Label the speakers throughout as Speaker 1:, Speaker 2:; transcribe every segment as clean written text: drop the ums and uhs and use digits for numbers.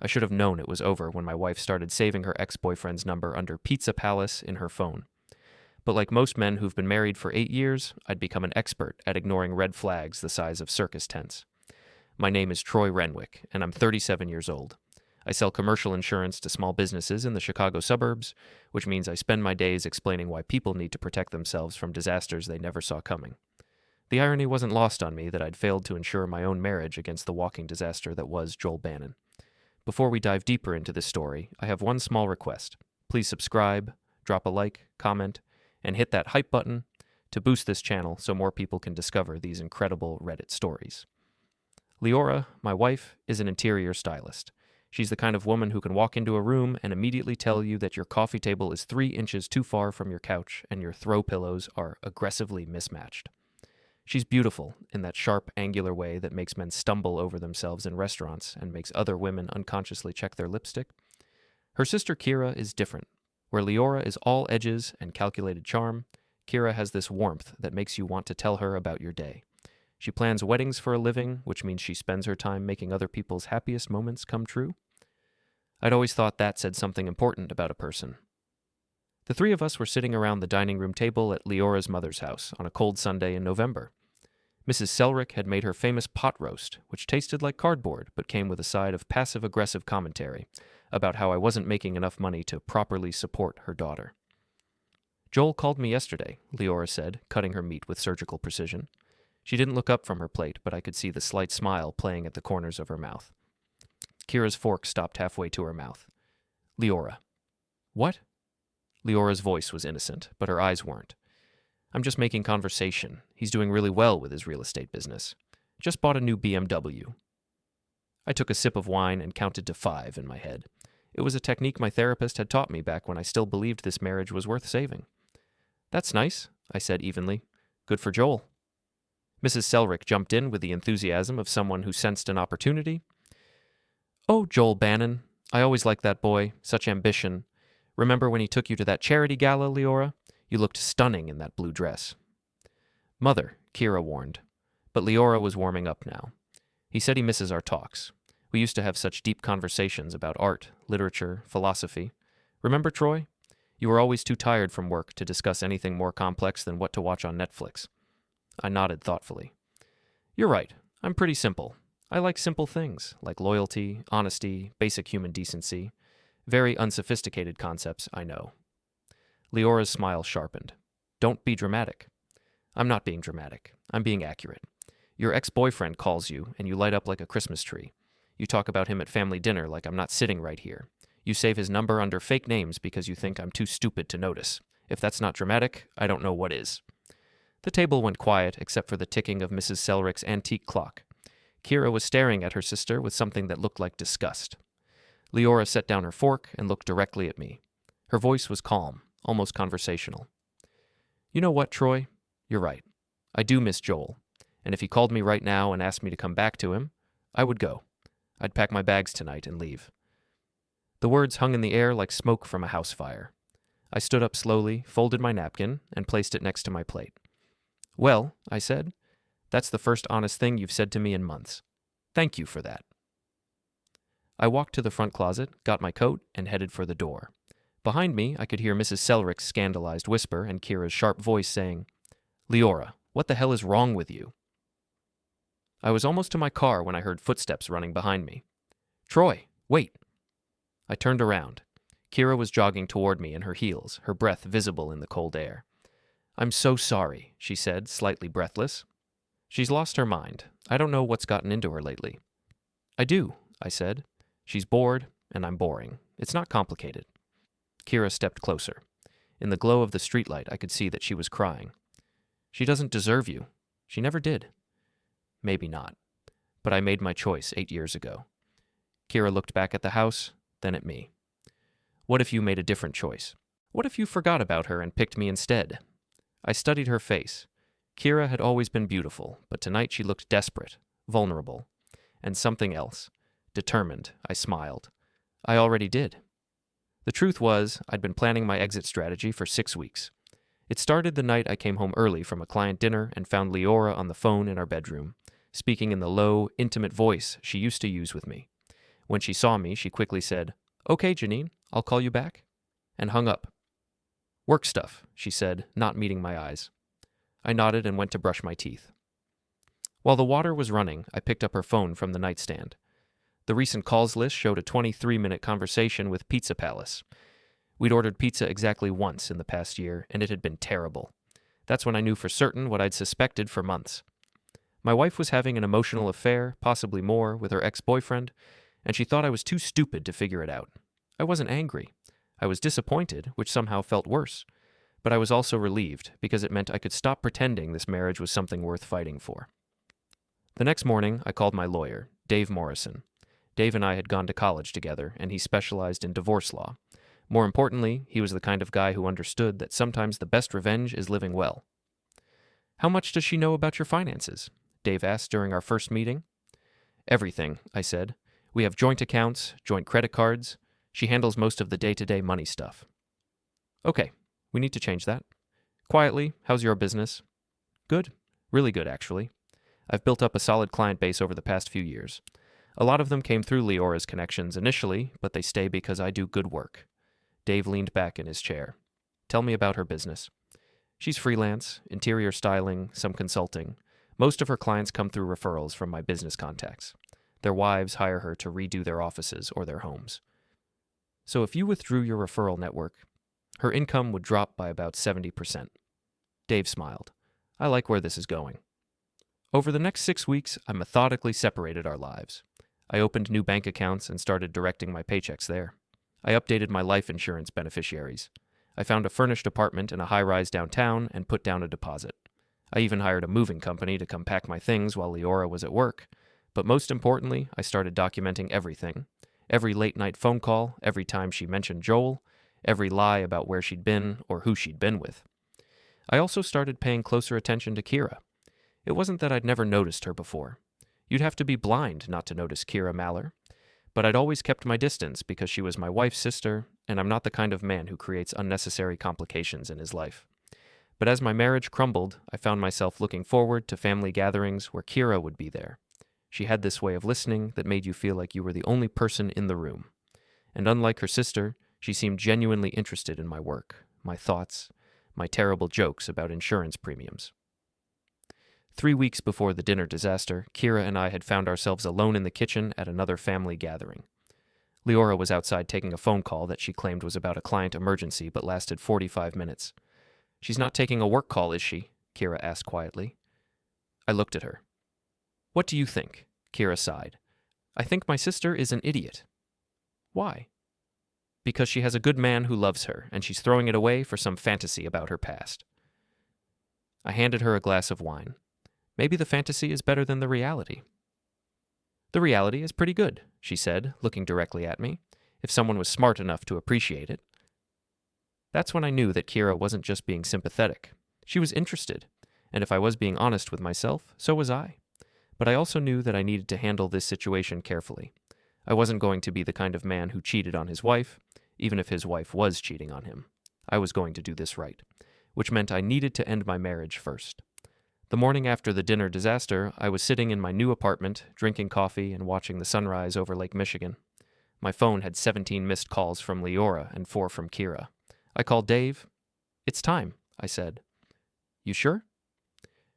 Speaker 1: I should have known it was over when my wife started saving her ex-boyfriend's number under Pizza Palace in her phone. But like most men who've been married for 8 years, I'd become an expert at ignoring red flags the size of circus tents. My name is Troy Renwick, and I'm 37 years old. I sell commercial insurance to small businesses in the Chicago suburbs, which means I spend my days explaining why people need to protect themselves from disasters they never saw coming. The irony wasn't lost on me that I'd failed to insure my own marriage against the walking disaster that was Joel Bannon. Before we dive deeper into this story, I have one small request. Please subscribe, drop a like, comment, and hit that hype button to boost this channel so more people can discover these incredible Reddit stories. Liora, my wife, is an interior stylist. She's the kind of woman who can walk into a room and immediately tell you that your coffee table is 3 inches too far from your couch and your throw pillows are aggressively mismatched. She's beautiful in that sharp, angular way that makes men stumble over themselves in restaurants and makes other women unconsciously check their lipstick. Her sister Kiera is different. Where Liora is all edges and calculated charm, Kiera has this warmth that makes you want to tell her about your day. She plans weddings for a living, which means she spends her time making other people's happiest moments come true. I'd always thought that said something important about a person. The three of us were sitting around the dining room table at Liora's mother's house on a cold Sunday in November. Mrs. Selrick had made her famous pot roast, which tasted like cardboard but came with a side of passive-aggressive commentary about how I wasn't making enough money to properly support her daughter. Joel called me yesterday, Liora said, cutting her meat with surgical precision. She didn't look up from her plate, but I could see the slight smile playing at the corners of her mouth. Kiera's fork stopped halfway to her mouth. Liora. What? Leora's voice was innocent, but her eyes weren't. I'm just making conversation. He's doing really well with his real estate business. Just bought a new BMW. I took a sip of wine and counted to 5 in my head. It was a technique my therapist had taught me back when I still believed this marriage was worth saving. That's nice, I said evenly. Good for Joel. Mrs. Selrick jumped in with the enthusiasm of someone who sensed an opportunity. Oh, Joel Bannon. I always liked that boy. Such ambition. Remember when he took you to that charity gala, Liora? You looked stunning in that blue dress. Mother, Kiera warned. But Liora was warming up now. He said he misses our talks. We used to have such deep conversations about art, literature, philosophy. Remember, Troy? You were always too tired from work to discuss anything more complex than what to watch on Netflix. I nodded thoughtfully. You're right. I'm pretty simple. I like simple things, like loyalty, honesty, basic human decency. Very unsophisticated concepts, I know. Leora's smile sharpened. Don't be dramatic. I'm not being dramatic. I'm being accurate. Your ex-boyfriend calls you, and you light up like a Christmas tree. You talk about him at family dinner like I'm not sitting right here. You save his number under fake names because you think I'm too stupid to notice. If that's not dramatic, I don't know what is. The table went quiet except for the ticking of Mrs. Selrick's antique clock. Kiera was staring at her sister with something that looked like disgust. Liora set down her fork and looked directly at me. Her voice was calm, almost conversational. You know what, Troy? You're right. I do miss Joel. And if he called me right now and asked me to come back to him, I would go. I'd pack my bags tonight and leave. The words hung in the air like smoke from a house fire. I stood up slowly, folded my napkin, and placed it next to my plate. Well, I said, that's the first honest thing you've said to me in months. Thank you for that. I walked to the front closet, got my coat, and headed for the door. Behind me, I could hear Mrs. Selrick's scandalized whisper and Kiera's sharp voice saying, Liora, what the hell is wrong with you? I was almost to my car when I heard footsteps running behind me. Troy, wait. I turned around. Kiera was jogging toward me in her heels, her breath visible in the cold air. I'm so sorry, she said, slightly breathless. She's lost her mind. I don't know what's gotten into her lately. I do, I said. She's bored, and I'm boring. It's not complicated. Kiera stepped closer. In the glow of the streetlight, I could see that she was crying. She doesn't deserve you. She never did. Maybe not. But I made my choice 8 years ago. Kiera looked back at the house, then at me. What if you made a different choice? What if you forgot about her and picked me instead? I studied her face. Kiera had always been beautiful, but tonight she looked desperate, vulnerable, and something else. Determined, I smiled. I already did. The truth was, I'd been planning my exit strategy for 6 weeks. It started the night I came home early from a client dinner and found Liora on the phone in our bedroom, speaking in the low, intimate voice she used to use with me. When she saw me, she quickly said, "Okay, Janine, I'll call you back," and hung up. "Work stuff," she said, not meeting my eyes. I nodded and went to brush my teeth. While the water was running, I picked up her phone from the nightstand. The recent calls list showed a 23-minute conversation with Pizza Palace. We'd ordered pizza exactly once in the past year, and it had been terrible. That's when I knew for certain what I'd suspected for months. My wife was having an emotional affair, possibly more, with her ex-boyfriend, and she thought I was too stupid to figure it out. I wasn't angry. I was disappointed, which somehow felt worse. But I was also relieved, because it meant I could stop pretending this marriage was something worth fighting for. The next morning, I called my lawyer, Dave Morrison. Dave and I had gone to college together, and he specialized in divorce law. More importantly, he was the kind of guy who understood that sometimes the best revenge is living well. "How much does she know about your finances?" Dave asked during our first meeting. "Everything," I said. "We have joint accounts, joint credit cards. She handles most of the day-to-day money stuff." "Okay, we need to change that. Quietly, how's your business?" "Good. Really good, actually. I've built up a solid client base over the past few years. A lot of them came through Liora's connections initially, but they stay because I do good work." Dave leaned back in his chair. "Tell me about her business." "She's freelance, interior styling, some consulting. Most of her clients come through referrals from my business contacts. Their wives hire her to redo their offices or their homes. So if you withdrew your referral network, her income would drop by about 70%. Dave smiled. "I like where this is going." Over the next 6 weeks, I methodically separated our lives. I opened new bank accounts and started directing my paychecks there. I updated my life insurance beneficiaries. I found a furnished apartment in a high-rise downtown and put down a deposit. I even hired a moving company to come pack my things while Liora was at work. But most importantly, I started documenting everything. Every late-night phone call, every time she mentioned Joel, every lie about where she'd been or who she'd been with. I also started paying closer attention to Kiera. It wasn't that I'd never noticed her before. You'd have to be blind not to notice Kiera Maller. But I'd always kept my distance because she was my wife's sister, and I'm not the kind of man who creates unnecessary complications in his life. But as my marriage crumbled, I found myself looking forward to family gatherings where Kiera would be there. She had this way of listening that made you feel like you were the only person in the room. And unlike her sister, she seemed genuinely interested in my work, my thoughts, my terrible jokes about insurance premiums. 3 weeks before the dinner disaster, Kiera and I had found ourselves alone in the kitchen at another family gathering. Liora was outside taking a phone call that she claimed was about a client emergency but lasted 45 minutes. "She's not taking a work call, is she?" Kiera asked quietly. I looked at her. "What do you think?" Kiera sighed. "I think my sister is an idiot." "Why?" "Because she has a good man who loves her, and she's throwing it away for some fantasy about her past." I handed her a glass of wine. "Maybe the fantasy is better than the reality." "The reality is pretty good," she said, looking directly at me, "if someone was smart enough to appreciate it." That's when I knew that Kiera wasn't just being sympathetic. She was interested, and if I was being honest with myself, so was I. But I also knew that I needed to handle this situation carefully. I wasn't going to be the kind of man who cheated on his wife, even if his wife was cheating on him. I was going to do this right, which meant I needed to end my marriage first. The morning after the dinner disaster, I was sitting in my new apartment, drinking coffee and watching the sunrise over Lake Michigan. My phone had 17 missed calls from Liora and 4 from Kiera. I called Dave. "It's time," I said. "You sure?"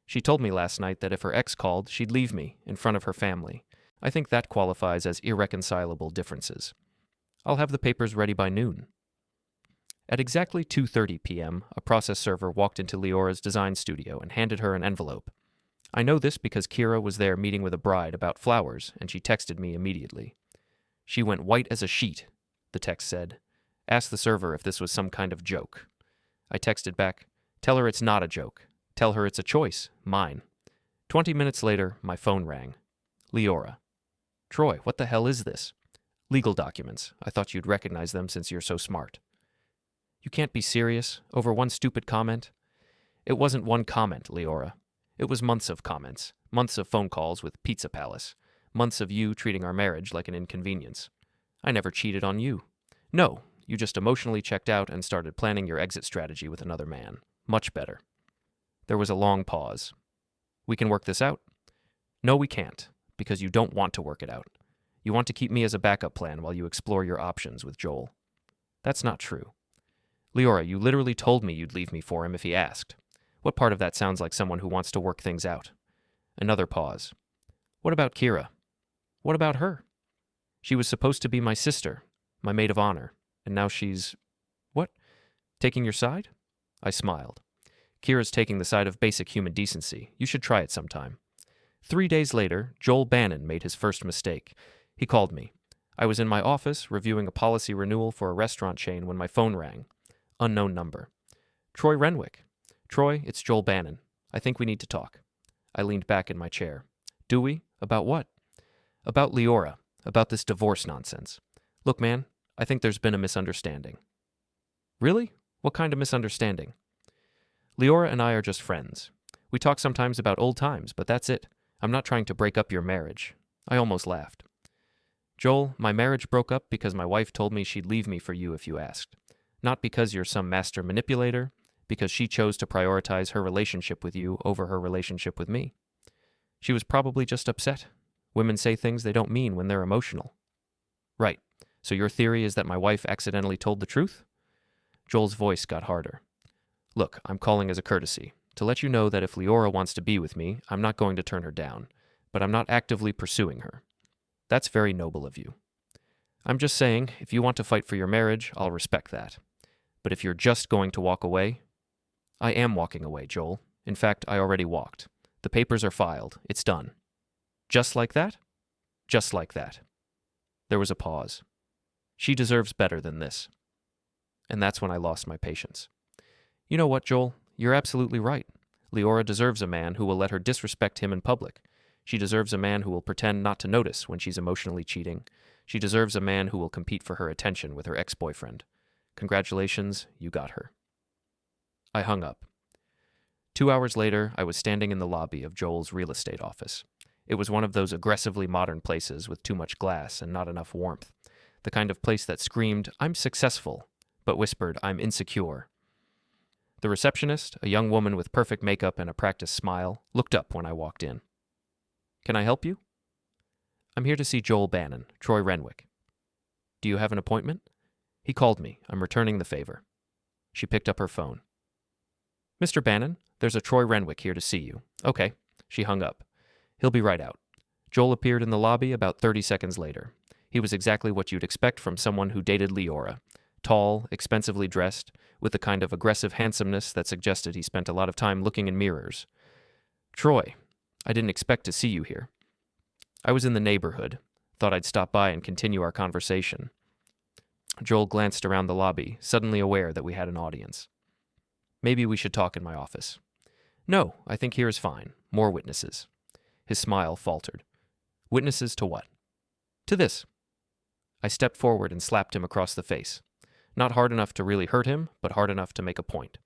Speaker 1: She told me last night that if her ex called, she'd leave me in front of her family. I think that qualifies as irreconcilable differences. I'll have the papers ready by noon. At exactly 2:30 p.m., a process server walked into Liora's design studio and handed her an envelope. I know this because Kiera was there meeting with a bride about flowers, and she texted me immediately. "She went white as a sheet," the text said. "Ask the server if this was some kind of joke." I texted back, "Tell her it's not a joke. Tell her it's a choice, mine." 20 minutes later, my phone rang. Liora. "Troy, what the hell is this?" "Legal documents. I thought you'd recognize them since you're so smart." "You can't be serious? Over one stupid comment?" "It wasn't one comment, Liora. It was months of comments, months of phone calls with Pizza Palace, months of you treating our marriage like an inconvenience. I never cheated on you. No, you just emotionally checked out and started planning your exit strategy with another man. Much better." There was a long pause. "We can work this out?" "No, we can't, because you don't want to work it out. You want to keep me as a backup plan while you explore your options with Joel. That's not true. Liora, you literally told me you'd leave me for him if he asked. What part of that sounds like someone who wants to work things out? Another pause. What about Kiera? What about her? She was supposed to be my sister, my maid of honor, and now she's... What? Taking your side? I smiled. Kiera's taking the side of basic human decency. You should try it sometime. 3 days later, Joel Bannon made his first mistake. He called me. I was in my office reviewing a policy renewal for a restaurant chain when my phone rang. Unknown number. Troy Renwick. Troy, it's Joel Bannon. I think we need to talk. I leaned back in my chair. Do we? About what? About Liora. About this divorce nonsense. Look, man, I think there's been a misunderstanding. Really? What kind of misunderstanding? Liora and I are just friends. We talk sometimes about old times, but that's it. I'm not trying to break up your marriage. I almost laughed. Joel, my marriage broke up because my wife told me she'd leave me for you if you asked. Not because you're some master manipulator, because she chose to prioritize her relationship with you over her relationship with me. She was probably just upset. Women say things they don't mean when they're emotional. Right. So your theory is that my wife accidentally told the truth? Joel's voice got harder. Look, I'm calling as a courtesy, to let you know that if Liora wants to be with me, I'm not going to turn her down, but I'm not actively pursuing her. That's very noble of you. I'm just saying, if you want to fight for your marriage, I'll respect that. But if you're just going to walk away... I am walking away, Joel. In fact, I already walked. The papers are filed. It's done. Just like that? Just like that. There was a pause. She deserves better than this. And that's when I lost my patience. You know what, Joel? You're absolutely right. Liora deserves a man who will let her disrespect him in public. She deserves a man who will pretend not to notice when she's emotionally cheating. She deserves a man who will compete for her attention with her ex-boyfriend. Congratulations, you got her. I hung up. 2 hours later, I was standing in the lobby of Joel's real estate office. It was one of those aggressively modern places with too much glass and not enough warmth. The kind of place that screamed, "I'm successful," but whispered, "I'm insecure." The receptionist, a young woman with perfect makeup and a practiced smile, looked up when I walked in. Can I help you? I'm here to see Joel Bannon, Troy Renwick. Do you have an appointment? He called me. I'm returning the favor. She picked up her phone. Mr. Bannon, there's a Troy Renwick here to see you. Okay. She hung up. He'll be right out. Joel appeared in the lobby about 30 seconds later. He was exactly what you'd expect from someone who dated Liora. Tall, expensively dressed, with the kind of aggressive handsomeness that suggested he spent a lot of time looking in mirrors. Troy, I didn't expect to see you here. I was in the neighborhood. Thought I'd stop by and continue our conversation. Joel glanced around the lobby, suddenly aware that we had an audience. Maybe we should talk in my office. No, I think here is fine. More witnesses. His smile faltered. Witnesses to what? To this. I stepped forward and slapped him across the face. Not hard enough to really hurt him, but hard enough to make a point.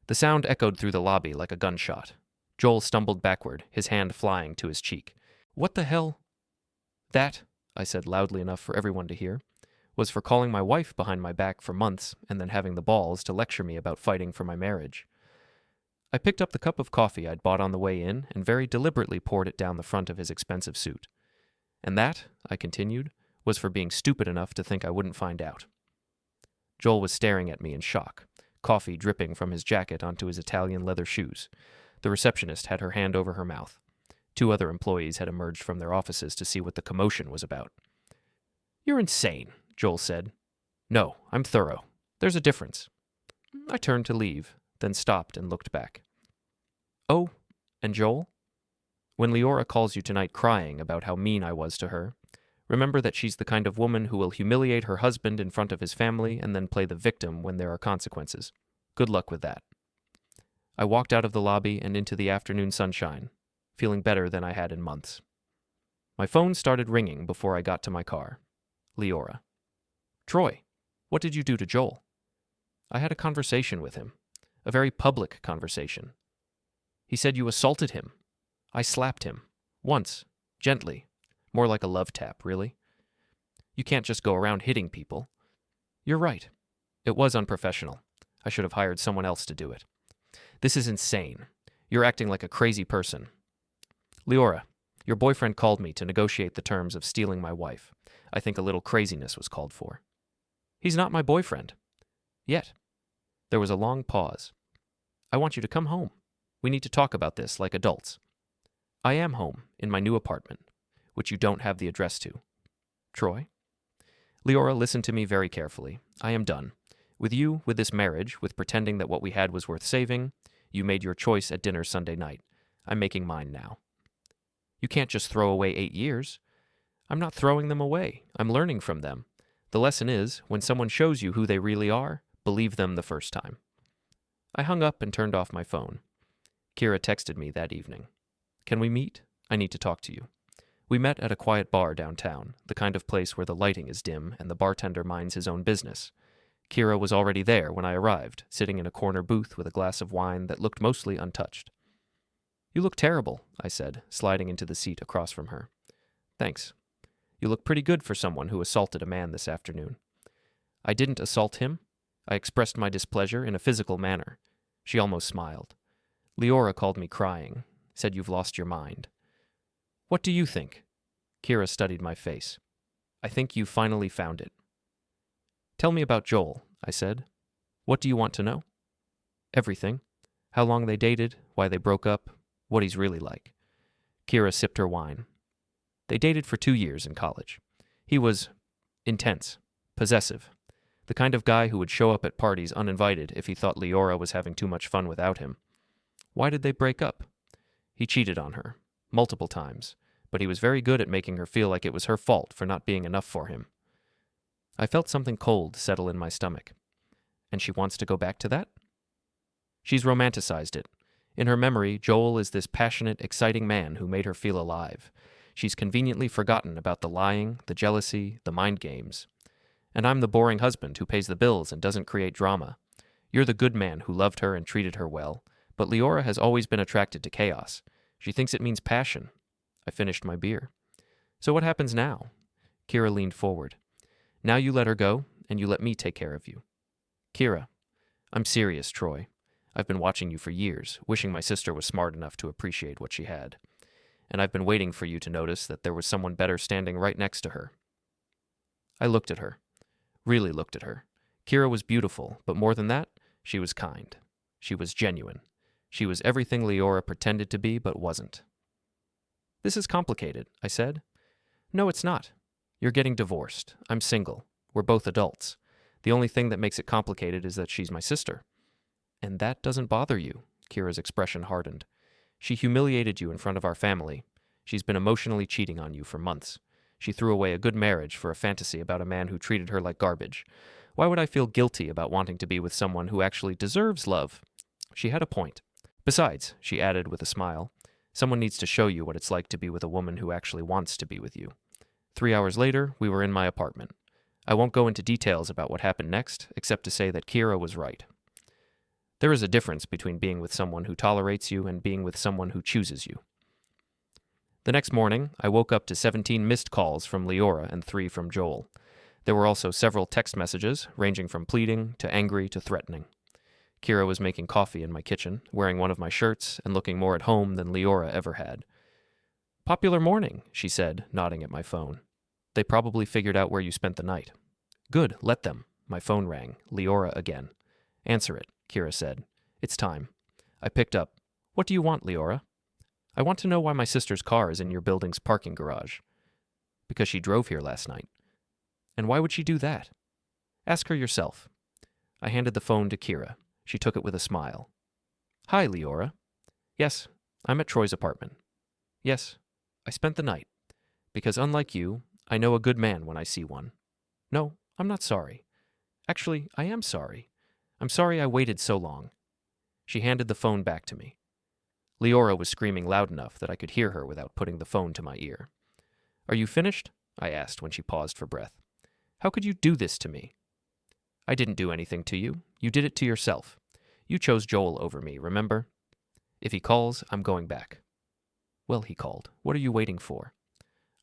Speaker 1: The sound echoed through the lobby like a gunshot. Joel stumbled backward, his hand flying to his cheek. What the hell? That, I said loudly enough for everyone to hear, was for calling my wife behind my back for months and then having the balls to lecture me about fighting for my marriage. I picked up the cup of coffee I'd bought on the way in and very deliberately poured it down the front of his expensive suit. And that, I continued, was for being stupid enough to think I wouldn't find out. Joel was staring at me in shock, coffee dripping from his jacket onto his Italian leather shoes. The receptionist had her hand over her mouth. 2 other employees had emerged from their offices to see what the commotion was about. You're insane, Joel said. No, I'm thorough. There's a difference. I turned to leave, then stopped and looked back. Oh, and Joel? When Liora calls you tonight crying about how mean I was to her, remember that she's the kind of woman who will humiliate her husband in front of his family and then play the victim when there are consequences. Good luck with that. I walked out of the lobby and into the afternoon sunshine, feeling better than I had in months. My phone started ringing before I got to my car. Liora. Troy, what did you do to Joel? I had a conversation with him. A very public conversation. He said you assaulted him. I slapped him. Once. Gently. More like a love tap, really. You can't just go around hitting people. You're right. It was unprofessional. I should have hired someone else to do it. This is insane. You're acting like a crazy person. Liora, Your boyfriend called me to negotiate the terms of stealing my wife. I think a little craziness was called for. He's not my boyfriend. Yet. There was a long pause. I want you to come home. We need to talk about this like adults. I am home, in my new apartment, which you don't have the address to. Troy? Liora listened to me very carefully. I am done. With you, with this marriage, with pretending that what we had was worth saving, you made your choice at dinner Sunday night. I'm making mine now. You can't just throw away 8 years. I'm not throwing them away. I'm learning from them. The lesson is, when someone shows you who they really are, believe them the first time. I hung up and turned off my phone. Kiera texted me that evening. Can we meet? I need to talk to you. We met at a quiet bar downtown, the kind of place where the lighting is dim and the bartender minds his own business. Kiera was already there when I arrived, sitting in a corner booth with a glass of wine that looked mostly untouched. You look terrible, I said, sliding into the seat across from her. Thanks. You look pretty good for someone who assaulted a man this afternoon. I didn't assault him. I expressed my displeasure in a physical manner. She almost smiled. Liora called me crying, said you've lost your mind. What do you think? Kiera studied my face. I think you finally found it. Tell me about Joel, I said. What do you want to know? Everything. How long they dated, why they broke up, what he's really like. Kiera sipped her wine. They dated for 2 years in college. He was intense, possessive, the kind of guy who would show up at parties uninvited if he thought Liora was having too much fun without him. Why did they break up? He cheated on her, multiple times, but he was very good at making her feel like it was her fault for not being enough for him. I felt something cold settle in my stomach. And she wants to go back to that? She's romanticized it. In her memory, Joel is this passionate, exciting man who made her feel alive. She's conveniently forgotten about the lying, the jealousy, the mind games. And I'm the boring husband who pays the bills and doesn't create drama. You're the good man who loved her and treated her well, but Liora has always been attracted to chaos. She thinks it means passion. I finished my beer. So what happens now? Kiera leaned forward. Now you let her go, and you let me take care of you. Kiera, I'm serious, Troy. I've been watching you for years, wishing my sister was smart enough to appreciate what she had. And I've been waiting for you to notice that there was someone better standing right next to her. I looked at her. Really looked at her. Kiera was beautiful, but more than that, she was kind. She was genuine. She was everything Liora pretended to be but wasn't. This is complicated, I said. No, it's not. You're getting divorced. I'm single. We're both adults. The only thing that makes it complicated is that she's my sister. And that doesn't bother you, Kiera's expression hardened. She humiliated you in front of our family. She's been emotionally cheating on you for months. She threw away a good marriage for a fantasy about a man who treated her like garbage. Why would I feel guilty about wanting to be with someone who actually deserves love? She had a point. Besides, she added with a smile, someone needs to show you what it's like to be with a woman who actually wants to be with you. 3 hours later, we were in my apartment. I won't go into details about what happened next, except to say that Kiera was right. There is a difference between being with someone who tolerates you and being with someone who chooses you. The next morning, I woke up to 17 missed calls from Liora and 3 from Joel. There were also several text messages, ranging from pleading to angry to threatening. Kiera was making coffee in my kitchen, wearing one of my shirts and looking more at home than Liora ever had. Popular morning, she said, nodding at my phone. They probably figured out where you spent the night. Good, let them. My phone rang. Liora again. Answer it, Kiera said. It's time. I picked up. What do you want, Liora? I want to know why my sister's car is in your building's parking garage. Because she drove here last night. And why would she do that? Ask her yourself. I handed the phone to Kiera. She took it with a smile. Hi, Liora. Yes, I'm at Troy's apartment. Yes, I spent the night. Because unlike you, I know a good man when I see one. No, I'm not sorry. Actually, I am sorry. I'm sorry I waited so long. She handed the phone back to me. Liora was screaming loud enough that I could hear her without putting the phone to my ear. Are you finished? I asked when she paused for breath. How could you do this to me? I didn't do anything to you. You did it to yourself. You chose Joel over me, remember? If he calls, I'm going back. Well, he called. What are you waiting for?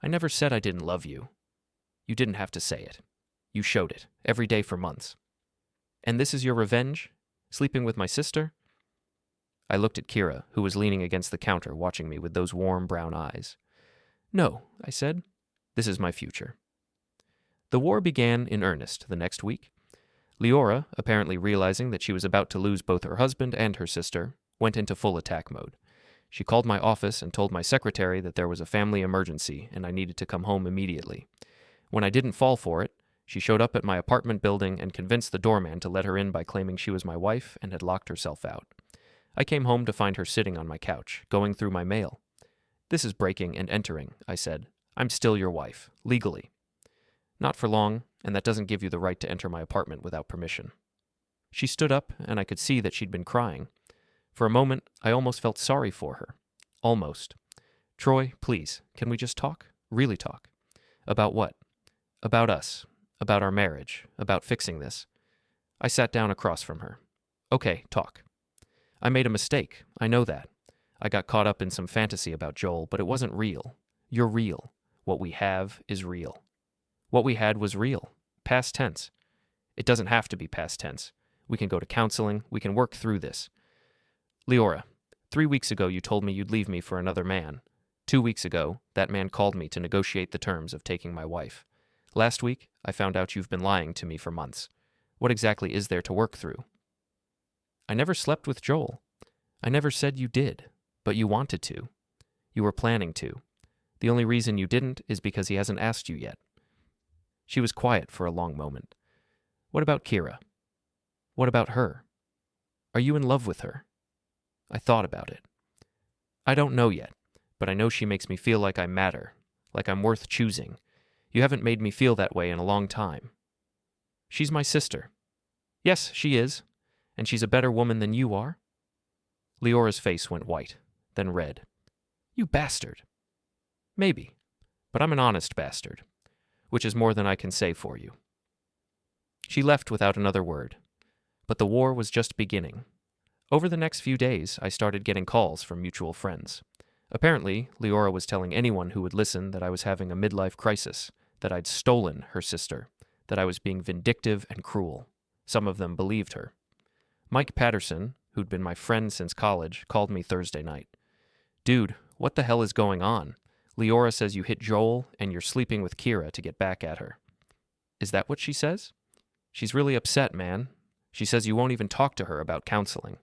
Speaker 1: I never said I didn't love you. You didn't have to say it. You showed it, every day for months. And this is your revenge? Sleeping with my sister? I looked at Kiera, who was leaning against the counter watching me with those warm brown eyes. No, I said. This is my future. The war began in earnest the next week. Liora, apparently realizing that she was about to lose both her husband and her sister, went into full attack mode. She called my office and told my secretary that there was a family emergency and I needed to come home immediately. When I didn't fall for it, she showed up at my apartment building and convinced the doorman to let her in by claiming she was my wife and had locked herself out. I came home to find her sitting on my couch, going through my mail. This is breaking and entering, I said. I'm still your wife, legally. Not for long, and that doesn't give you the right to enter my apartment without permission. She stood up, and I could see that she'd been crying. For a moment, I almost felt sorry for her. Almost. Troy, please, can we just talk? Really talk. About what? About us. About our marriage. About fixing this. I sat down across from her. Okay, talk. I made a mistake. I know that. I got caught up in some fantasy about Joel, but it wasn't real. You're real. What we have is real. What we had was real. Past tense. It doesn't have to be past tense. We can go to counseling. We can work through this. Liora, 3 weeks ago you told me you'd leave me for another man. 2 weeks ago, that man called me to negotiate the terms of taking my wife. Last week, I found out you've been lying to me for months. What exactly is there to work through? I never slept with Joel. I never said you did, but you wanted to. You were planning to. The only reason you didn't is because he hasn't asked you yet. She was quiet for a long moment. What about Kiera? What about her? Are you in love with her? I thought about it. I don't know yet, but I know she makes me feel like I matter, like I'm worth choosing. You haven't made me feel that way in a long time. She's my sister. Yes, she is. And she's a better woman than you are. Leora's face went white, then red. You bastard. Maybe, but I'm an honest bastard, which is more than I can say for you. She left without another word, but the war was just beginning. Over the next few days, I started getting calls from mutual friends. Apparently, Liora was telling anyone who would listen that I was having a midlife crisis, that I'd stolen her sister, that I was being vindictive and cruel. Some of them believed her. Mike Patterson, who'd been my friend since college, called me Thursday night. Dude, what the hell is going on? Liora says you hit Joel and you're sleeping with Kiera to get back at her. Is that what she says? She's really upset, man. She says you won't even talk to her about counseling.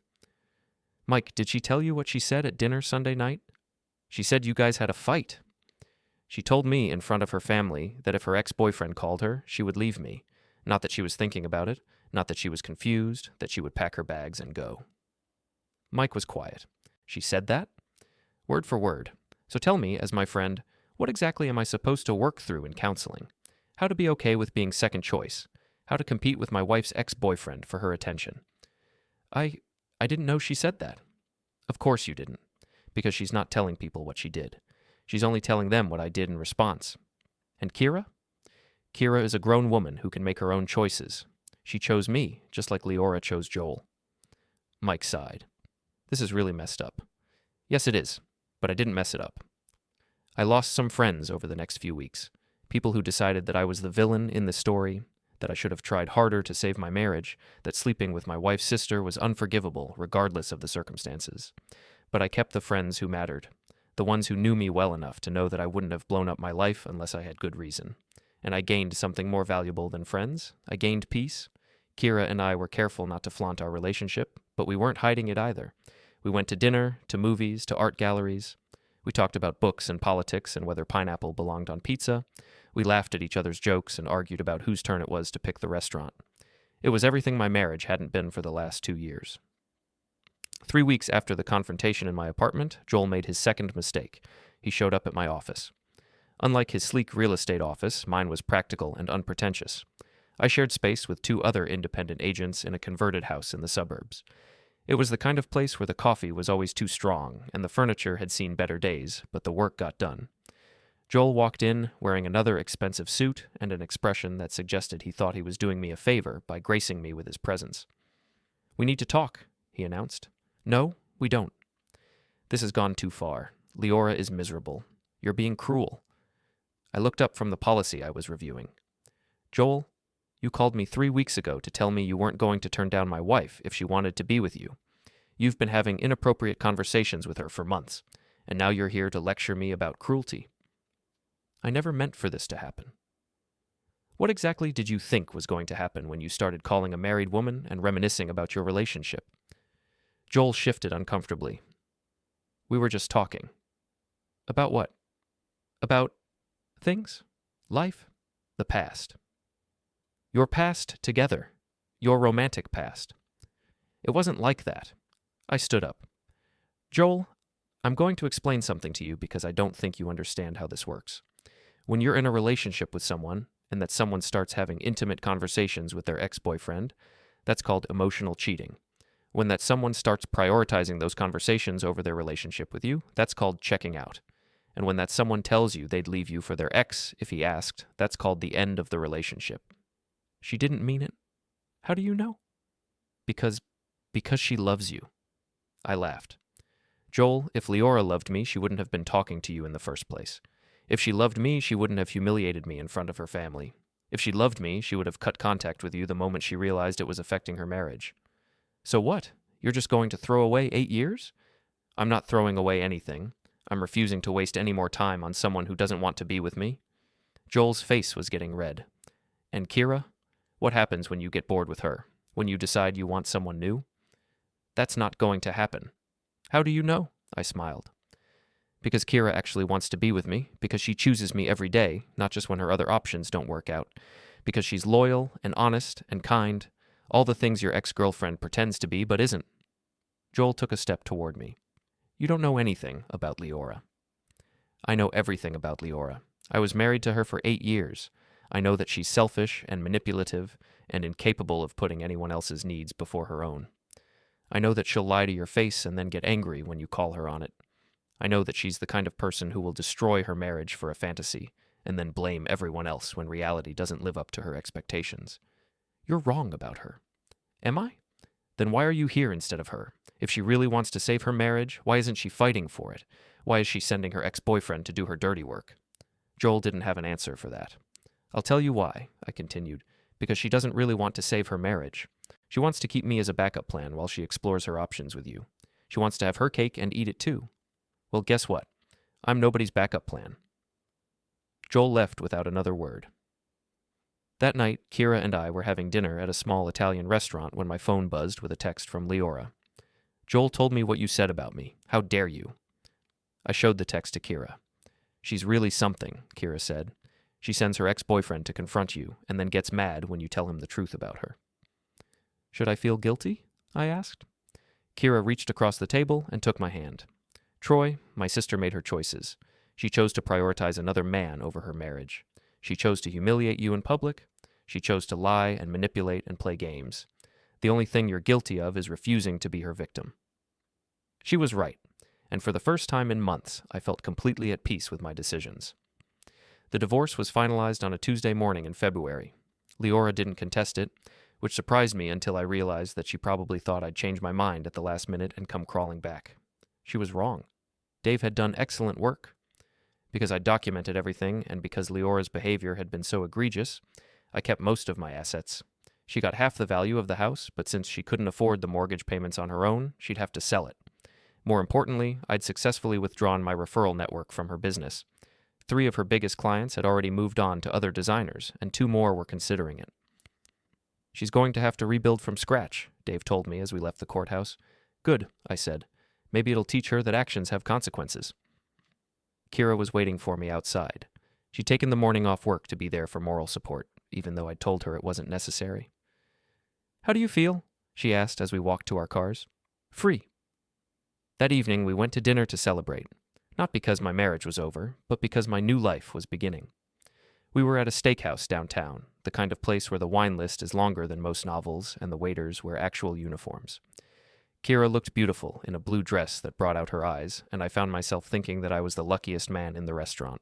Speaker 1: Mike, did she tell you what she said at dinner Sunday night? She said you guys had a fight. She told me in front of her family that if her ex-boyfriend called her, she would leave me. Not that she was thinking about it, not that she was confused, that she would pack her bags and go. Mike was quiet. She said that? Word for word. So tell me, as my friend, what exactly am I supposed to work through in counseling? How to be okay with being second choice? How to compete with my wife's ex-boyfriend for her attention? I didn't know she said that. Of course you didn't, because she's not telling people what she did. She's only telling them what I did in response. And Kiera? Kiera is a grown woman who can make her own choices. She chose me, just like Liora chose Joel. Mike sighed. This is really messed up. Yes, it is, but I didn't mess it up. I lost some friends over the next few weeks. People who decided that I was the villain in the story, that I should have tried harder to save my marriage, that sleeping with my wife's sister was unforgivable regardless of the circumstances. But I kept the friends who mattered, the ones who knew me well enough to know that I wouldn't have blown up my life unless I had good reason. And I gained something more valuable than friends. I gained peace. Kiera and I were careful not to flaunt our relationship, but we weren't hiding it either. We went to dinner, to movies, to art galleries. We talked about books and politics and whether pineapple belonged on pizza. We laughed at each other's jokes and argued about whose turn it was to pick the restaurant. It was everything my marriage hadn't been for the last 2 years. 3 weeks after the confrontation in my apartment, Joel made his second mistake. He showed up at my office. Unlike his sleek real estate office, mine was practical and unpretentious. I shared space with 2 other independent agents in a converted house in the suburbs. It was the kind of place where the coffee was always too strong, and the furniture had seen better days, but the work got done. Joel walked in, wearing another expensive suit and an expression that suggested he thought he was doing me a favor by gracing me with his presence. "We need to talk," he announced. "No, we don't. This has gone too far. Liora is miserable. You're being cruel." I looked up from the policy I was reviewing. "Joel, you called me 3 weeks ago to tell me you weren't going to turn down my wife if she wanted to be with you. You've been having inappropriate conversations with her for months, and now you're here to lecture me about cruelty." I never meant for this to happen. What exactly did you think was going to happen when you started calling a married woman and reminiscing about your relationship? Joel shifted uncomfortably. We were just talking. About what? About things? Life? The past. Your past together. Your romantic past. It wasn't like that. I stood up. Joel, I'm going to explain something to you because I don't think you understand how this works. When you're in a relationship with someone, and that someone starts having intimate conversations with their ex-boyfriend, that's called emotional cheating. When that someone starts prioritizing those conversations over their relationship with you, that's called checking out. And when that someone tells you they'd leave you for their ex if he asked, that's called the end of the relationship. She didn't mean it. How do you know? Because she loves you. I laughed. Joel, if Liora loved me, she wouldn't have been talking to you in the first place. If she loved me, she wouldn't have humiliated me in front of her family. If she loved me, she would have cut contact with you the moment she realized it was affecting her marriage. So what? You're just going to throw away 8 years? I'm not throwing away anything. I'm refusing to waste any more time on someone who doesn't want to be with me. Joel's face was getting red. And Kiera? What happens when you get bored with her? When you decide you want someone new? That's not going to happen. How do you know? I smiled. Because Kiera actually wants to be with me, because she chooses me every day, not just when her other options don't work out, because she's loyal and honest and kind, all the things your ex-girlfriend pretends to be but isn't. Joel took a step toward me. You don't know anything about Liora. I know everything about Liora. I was married to her for 8 years. I know that she's selfish and manipulative and incapable of putting anyone else's needs before her own. I know that she'll lie to your face and then get angry when you call her on it. I know that she's the kind of person who will destroy her marriage for a fantasy and then blame everyone else when reality doesn't live up to her expectations. You're wrong about her. Am I? Then why are you here instead of her? If she really wants to save her marriage, why isn't she fighting for it? Why is she sending her ex-boyfriend to do her dirty work? Joel didn't have an answer for that. I'll tell you why, I continued, because she doesn't really want to save her marriage. She wants to keep me as a backup plan while she explores her options with you. She wants to have her cake and eat it too. Well, guess what? I'm nobody's backup plan. Joel left without another word. That night, Kiera and I were having dinner at a small Italian restaurant when my phone buzzed with a text from Liora. Joel told me what you said about me. How dare you? I showed the text to Kiera. She's really something, Kiera said. She sends her ex-boyfriend to confront you and then gets mad when you tell him the truth about her. Should I feel guilty? I asked. Kiera reached across the table and took my hand. Troy, my sister made her choices. She chose to prioritize another man over her marriage. She chose to humiliate you in public. She chose to lie and manipulate and play games. The only thing you're guilty of is refusing to be her victim. She was right, and for the first time in months, I felt completely at peace with my decisions. The divorce was finalized on a Tuesday morning in February. Liora didn't contest it, which surprised me until I realized that she probably thought I'd change my mind at the last minute and come crawling back. She was wrong. Dave had done excellent work. Because I documented everything and because Leora's behavior had been so egregious, I kept most of my assets. She got half the value of the house, but since she couldn't afford the mortgage payments on her own, she'd have to sell it. More importantly, I'd successfully withdrawn my referral network from her business. 3 of her biggest clients had already moved on to other designers, and 2 more were considering it. She's going to have to rebuild from scratch, Dave told me as we left the courthouse. Good, I said. Maybe it'll teach her that actions have consequences. Kiera was waiting for me outside. She'd taken the morning off work to be there for moral support, even though I'd told her it wasn't necessary. How do you feel? She asked as we walked to our cars. Free. That evening, we went to dinner to celebrate, not because my marriage was over, but because my new life was beginning. We were at a steakhouse downtown, the kind of place where the wine list is longer than most novels and the waiters wear actual uniforms. Kiera looked beautiful in a blue dress that brought out her eyes, and I found myself thinking that I was the luckiest man in the restaurant.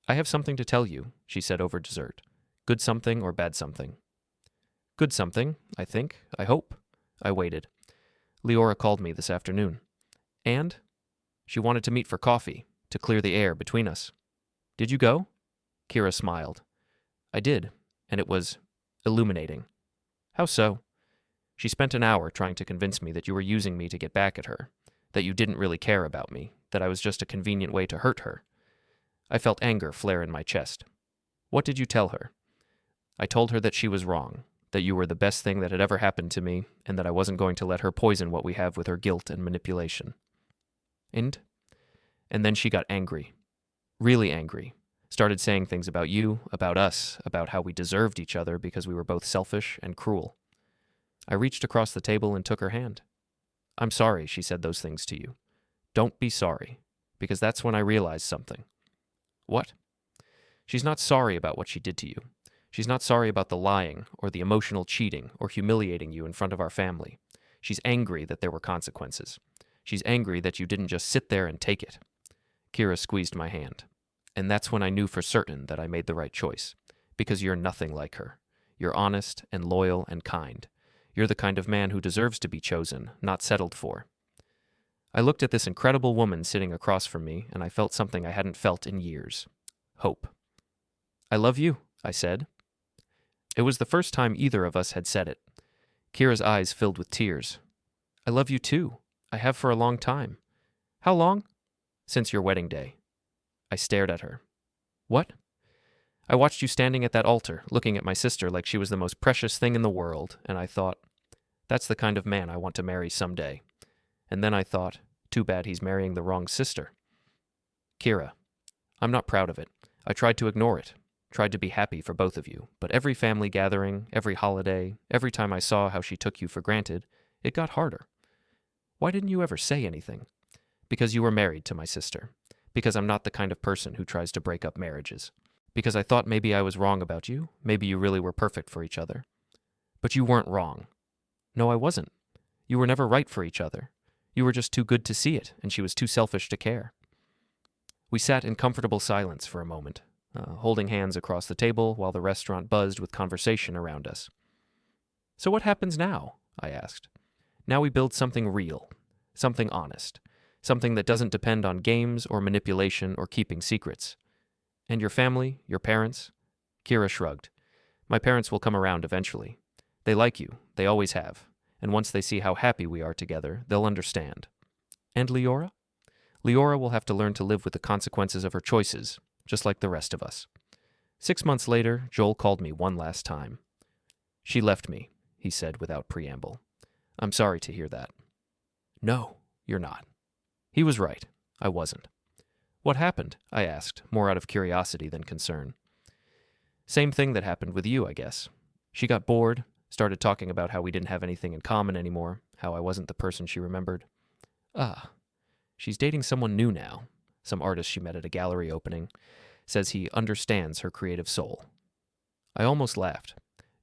Speaker 1: I have something to tell you, she said over dessert. Good something or bad something? Good something, I think, I hope. I waited. Liora called me this afternoon. And? She wanted to meet for coffee, to clear the air between us. Did you go? Kiera smiled. I did, and it was illuminating. How so? She spent an hour trying to convince me that you were using me to get back at her, that you didn't really care about me, that I was just a convenient way to hurt her. I felt anger flare in my chest. What did you tell her? I told her that she was wrong, that you were the best thing that had ever happened to me, and that I wasn't going to let her poison what we have with her guilt and manipulation. And then she got angry. Really angry. Started saying things about you, about us, about how we deserved each other because we were both selfish and cruel. I reached across the table and took her hand. I'm sorry she said those things to you. Don't be sorry, because that's when I realized something. What? She's not sorry about what she did to you. She's not sorry about the lying or the emotional cheating or humiliating you in front of our family. She's angry that there were consequences. She's angry that you didn't just sit there and take it. Kiera squeezed my hand. And that's when I knew for certain that I made the right choice. Because you're nothing like her. You're honest and loyal and kind. You're the kind of man who deserves to be chosen, not settled for. I looked at this incredible woman sitting across from me, and I felt something I hadn't felt in years. Hope. I love you, I said. It was the first time either of us had said it. Kiera's eyes filled with tears. I love you too. I have for a long time. How long? Since your wedding day. I stared at her. What? I watched you standing at that altar, looking at my sister like she was the most precious thing in the world, and I thought, that's the kind of man I want to marry someday. And then I thought, too bad he's marrying the wrong sister. Kiera, I'm not proud of it. I tried to ignore it, tried to be happy for both of you, but every family gathering, every holiday, every time I saw how she took you for granted, it got harder. Why didn't you ever say anything? Because you were married to my sister. Because I'm not the kind of person who tries to break up marriages. Because I thought maybe I was wrong about you, maybe you really were perfect for each other. But you weren't wrong. No, I wasn't. You were never right for each other. You were just too good to see it, and she was too selfish to care. We sat in comfortable silence for a moment, holding hands across the table while the restaurant buzzed with conversation around us. So what happens now? I asked. Now we build something real, something honest, something that doesn't depend on games or manipulation or keeping secrets. And your family, your parents? Kiera shrugged. My parents will come around eventually. They like you, they always have, and once they see how happy we are together, they'll understand. And Liora? Liora will have to learn to live with the consequences of her choices, just like the rest of us. 6 months later, Joel called me one last time. She left me, he said without preamble. I'm sorry to hear that. No, you're not. He was right. I wasn't. What happened? I asked, more out of curiosity than concern. Same thing that happened with you, I guess. She got bored, started talking about how we didn't have anything in common anymore, how I wasn't the person she remembered. Ah, she's dating someone new now, some artist she met at a gallery opening. Says he understands her creative soul. I almost laughed.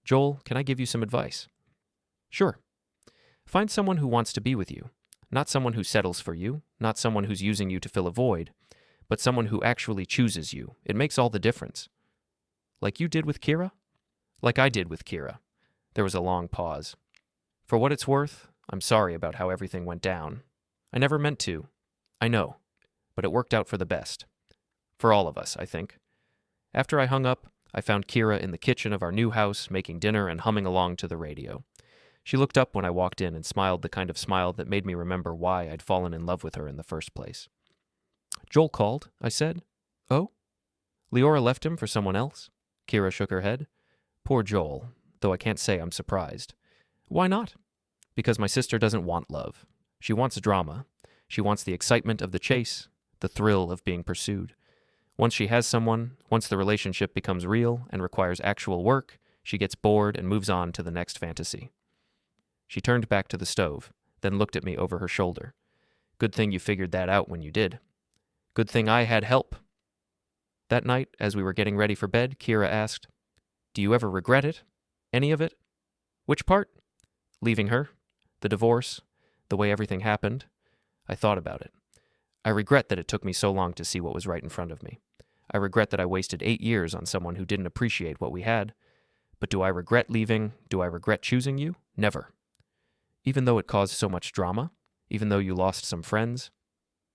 Speaker 1: Joel, can I give you some advice? Sure. Find someone who wants to be with you. Not someone who settles for you, not someone who's using you to fill a void, but someone who actually chooses you. It makes all the difference. Like you did with Kiera? Like I did with Kiera. There was a long pause. For what it's worth, I'm sorry about how everything went down. I never meant to. I know. But it worked out for the best. For all of us, I think. After I hung up, I found Kiera in the kitchen of our new house, making dinner and humming along to the radio. She looked up when I walked in and smiled the kind of smile that made me remember why I'd fallen in love with her in the first place. Joel called, I said. Oh? Liora left him for someone else? Kiera shook her head. Poor Joel, though I can't say I'm surprised. Why not? Because my sister doesn't want love. She wants drama. She wants the excitement of the chase, the thrill of being pursued. Once she has someone, once the relationship becomes real and requires actual work, she gets bored and moves on to the next fantasy. She turned back to the stove, then looked at me over her shoulder. Good thing you figured that out when you did. Good thing I had help. That night, as we were getting ready for bed, Kiera asked, Do you ever regret it? Any of it? Which part? Leaving her? The divorce? The way everything happened? I thought about it. I regret that it took me so long to see what was right in front of me. I regret that I wasted 8 years on someone who didn't appreciate what we had. But do I regret leaving? Do I regret choosing you? Never. Even though it caused so much drama? Even though you lost some friends?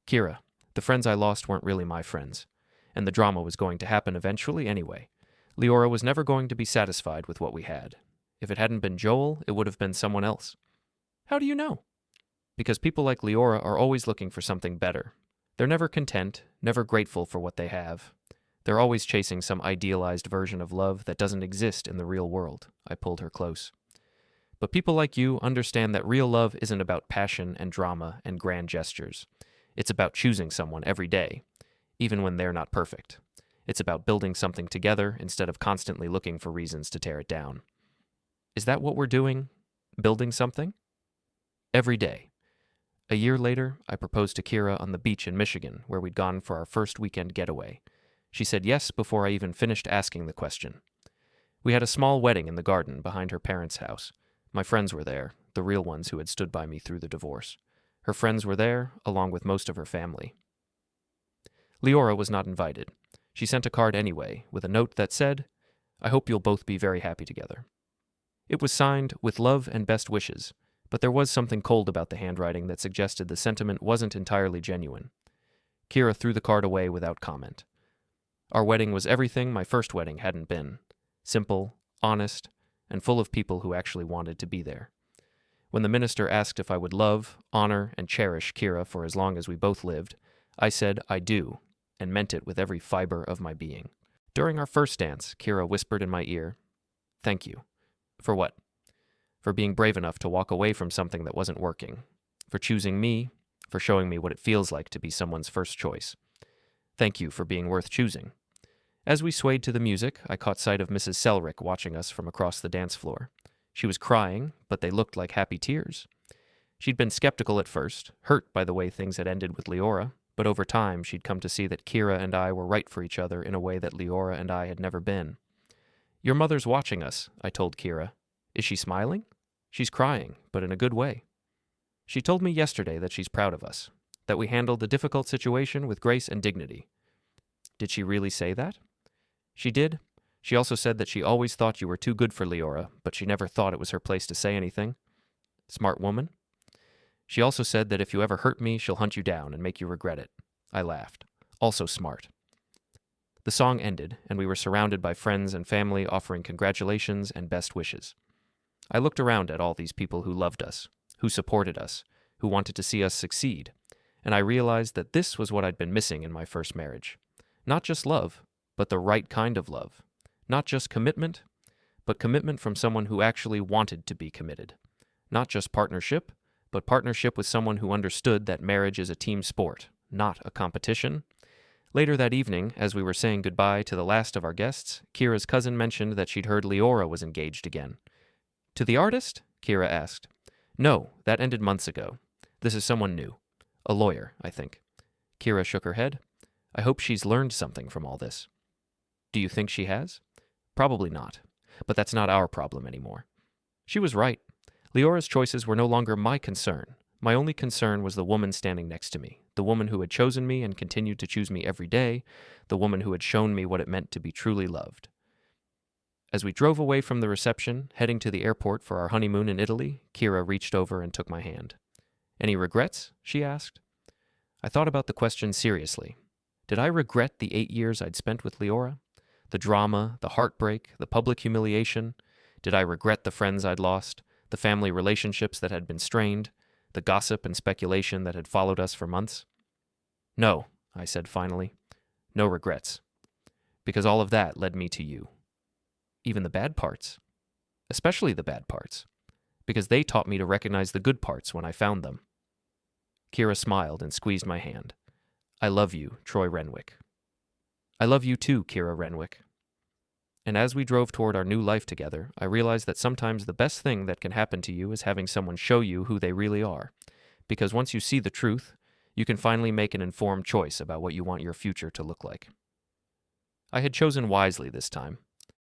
Speaker 1: Kiera, the friends I lost weren't really my friends. And the drama was going to happen eventually anyway. Liora was never going to be satisfied with what we had. If it hadn't been Joel, it would have been someone else. How do you know? Because people like Liora are always looking for something better. They're never content, never grateful for what they have. They're always chasing some idealized version of love that doesn't exist in the real world. I pulled her close. But people like you understand that real love isn't about passion and drama and grand gestures. It's about choosing someone every day, even when they're not perfect. It's about building something together instead of constantly looking for reasons to tear it down. Is that what we're doing? Building something? Every day. A year later, I proposed to Kiera on the beach in Michigan, where we'd gone for our first weekend getaway. She said yes before I even finished asking the question. We had a small wedding in the garden behind her parents' house. My friends were there, the real ones who had stood by me through the divorce. Her friends were there, along with most of her family. Liora was not invited. She sent a card anyway, with a note that said, "I hope you'll both be very happy together." It was signed, "With love and best wishes," but there was something cold about the handwriting that suggested the sentiment wasn't entirely genuine. Kiera threw the card away without comment. Our wedding was everything my first wedding hadn't been. Simple, honest, and full of people who actually wanted to be there. When the minister asked if I would love, honor, and cherish Kiera for as long as we both lived, I said I do, and meant it with every fiber of my being. During our first dance, Kiera whispered in my ear, "Thank you." For what? For being brave enough to walk away from something that wasn't working. For choosing me, for showing me what it feels like to be someone's first choice. Thank you for being worth choosing. As we swayed to the music, I caught sight of Mrs. Selrick watching us from across the dance floor. She was crying, but they looked like happy tears. She'd been skeptical at first, hurt by the way things had ended with Liora, but over time she'd come to see that Kiera and I were right for each other in a way that Liora and I had never been. "Your mother's watching us," I told Kiera. "Is she smiling?" "She's crying, but in a good way." She told me yesterday that she's proud of us, that we handled the difficult situation with grace and dignity. Did she really say that? She did. She also said that she always thought you were too good for Liora, but she never thought it was her place to say anything. Smart woman. She also said that if you ever hurt me, she'll hunt you down and make you regret it. I laughed. Also smart. The song ended, and we were surrounded by friends and family offering congratulations and best wishes. I looked around at all these people who loved us, who supported us, who wanted to see us succeed, and I realized that this was what I'd been missing in my first marriage. Not just love, but the right kind of love. Not just commitment, but commitment from someone who actually wanted to be committed. Not just partnership, but partnership with someone who understood that marriage is a team sport, not a competition. Later that evening, as we were saying goodbye to the last of our guests, Kiera's cousin mentioned that she'd heard Liora was engaged again. "To the artist?" Kiera asked. "No, that ended months ago. This is someone new. A lawyer, I think." Kiera shook her head. "I hope she's learned something from all this." "Do you think she has?" "Probably not. But that's not our problem anymore." She was right. Liora's choices were no longer my concern. My only concern was the woman standing next to me, the woman who had chosen me and continued to choose me every day, the woman who had shown me what it meant to be truly loved. As we drove away from the reception, heading to the airport for our honeymoon in Italy, Kiera reached over and took my hand. "Any regrets?" she asked. I thought about the question seriously. Did I regret the 8 years I'd spent with Liora? The drama, the heartbreak, the public humiliation? Did I regret the friends I'd lost, the family relationships that had been strained, the gossip and speculation that had followed us for months? "No," I said finally. "No regrets. Because all of that led me to you. Even the bad parts. Especially the bad parts. Because they taught me to recognize the good parts when I found them." Kiera smiled and squeezed my hand. "I love you, Troy Renwick." "I love you too, Kiera Renwick." And as we drove toward our new life together, I realized that sometimes the best thing that can happen to you is having someone show you who they really are. Because once you see the truth, you can finally make an informed choice about what you want your future to look like. I had chosen wisely this time.